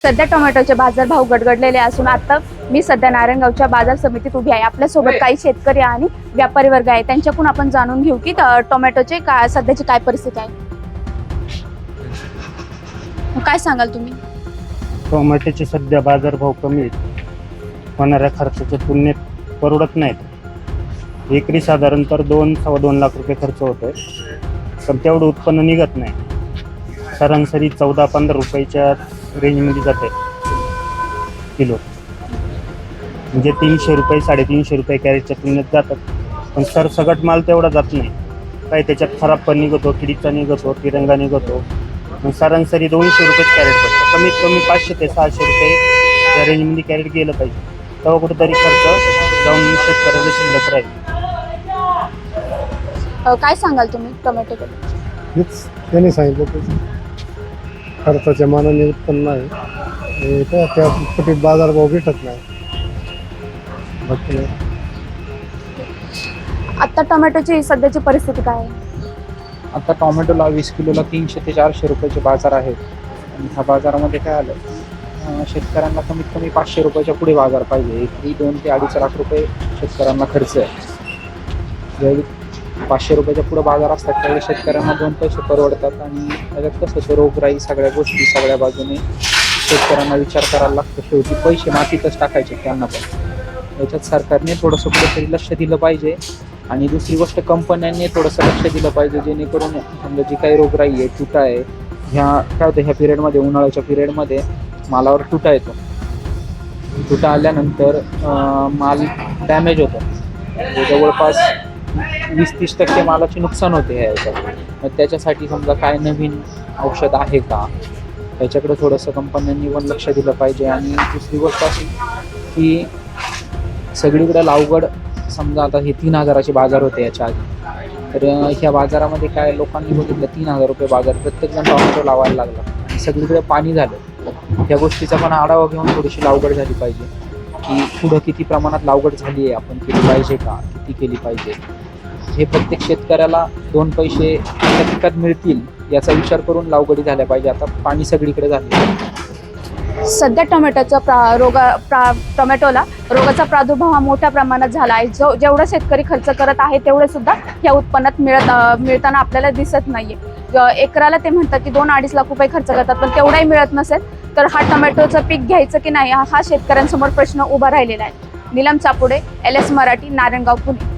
सध्या टोमॅटोचे बाजारभाव गडगडलेले असून आता मी सध्या नारायणगावच्या बाजार समितीत उभी आहे। आपल्यासोबत काही शेतकरी आणि व्यापारी वर्ग आहे, त्यांच्याकडून आपण जाणून घेऊ की टोमॅटोचे सध्याची काय परिस्थिती आहे। काय सांगाल तुम्ही? टोमॅटोचे सध्या बाजारभाव कमी आहेत, होणाऱ्या खर्चाच्या तुलनेत परवडत नाहीत। एकरी साधारण तर 2-2.25 लाख रुपये खर्च होतोय, पण तेवढं उत्पन्न निघत नाही। सरासरी 14-15 रुपयाच्या रेंजमध्ये जाते किलो, म्हणजे 300 रुपये 350 रुपये कॅरेटच्या तुलनेत जातात, पण सरसगट माल तेवढा जात नाही। काही त्याच्यात खराब पण निघतो, किडीचा निघतो, तिरंगा निघतो, मग सरासरी 200 रुपयेच कॅरेट पडतं। कमीत कमी 500 ते 600 रुपये त्या रेंजमध्ये कॅरेट गेलं पाहिजे, तेव्हा कुठेतरी खर्च जाऊन शेतकऱ्याला शिल्लक राहील। काय सांगाल तुम्ही टोमॅटोबद्दल? हेच त्यांनी सांगितलं, खर्चाच्या मानाने उत्पन्न आहे, त्या कुठे बाजारभाव भेटत नाही। बाकी नाही। आता टोमॅटोची सध्याची परिस्थिती काय आहे? आता टोमॅटोला 20 किलोला 300 ते 400 रुपयाचे बाजार आहेत। आणि ह्या बाजारामध्ये काय आलं, शेतकऱ्यांना कमीत कमी 500 रुपयाच्या पुढे बाजार पाहिजे। एकरी 2 ते 2.5 लाख रुपये शेतकऱ्यांना खर्च आहे। ज्यावेळी 500 रुपयाच्या पुढे बाजार असतात त्यावेळी शेतकऱ्यांना 2 पैसे परवडतात। आणि त्याच्यात कसं तर रोगराई सगळ्या गोष्टी सगळ्या बाजूने शेतकऱ्यांना विचार करायला लागतो। शेवटी पैसे मातीतच टाकायचे त्यांना पण। याच्यात सरकारने थोडंसं कुठेतरी लक्ष दिलं पाहिजे। आणि दुसरी गोष्ट, कंपन्यांनी थोडंसं लक्ष दिलं पाहिजे, जेणेकरून समजा जी काही रोगराई आहे, तुटा आहे, काय होतं ह्या पिरियडमध्ये, उन्हाळ्याच्या पिरियडमध्ये मालावर तुटा येतो। तुटा आल्यानंतर माल डॅमेज होतो, म्हणजे जवळपास 20-30% मालाचे नुकसान होते ह्या याच्यात। मग त्याच्यासाठी समजा काय नवीन औषध आहे का, त्याच्याकडे थोडंसं कंपन्यांनी पण लक्ष दिलं पाहिजे। आणि दुसरी गोष्ट अशी की सगळीकडे लावगड, समजा आता हे 3000चे बाजार होते याच्या आधी, तर ह्या बाजारामध्ये काय लोकांनी बघितलं 3000 रुपये बाजार, प्रत्येकजण टोमॅटो लावायला लागला, सगळीकडे पाणी झालं। ह्या गोष्टीचा पण आढावा घेऊन थोडीशी लावगड झाली पाहिजे, की पुढं किती प्रमाणात लावगड झाली आहे, आपण केली पाहिजे का, किती केली पाहिजे, हे प्रत्येक शेतकऱ्याला 2 पैसे त्या पिकात मिळतील याचा विचार करून लावगडी झाल्या पाहिजे। आता पाणी सगळीकडे झाले। सध्या टोमॅटोला रोगाचा प्रादुर्भाव हा मोठ्या प्रमाणात झाला आहे। जेवढं शेतकरी खर्च करत आहे तेवढं सुद्धा या उत्पन्नात मिळताना आपल्याला दिसत नाहीये। एकराला ते म्हणतात की 2-2.5 लाख रुपये खर्च करतात, पण तेवढाही मिळत नसेल तर हा टोमॅटोचं पीक घ्यायचं की नाही हा शेतकऱ्यांसमोर प्रश्न उभा राहिलेला आहे। नीलम चापुडे, LS मराठी, नारायणगाव, पुणे।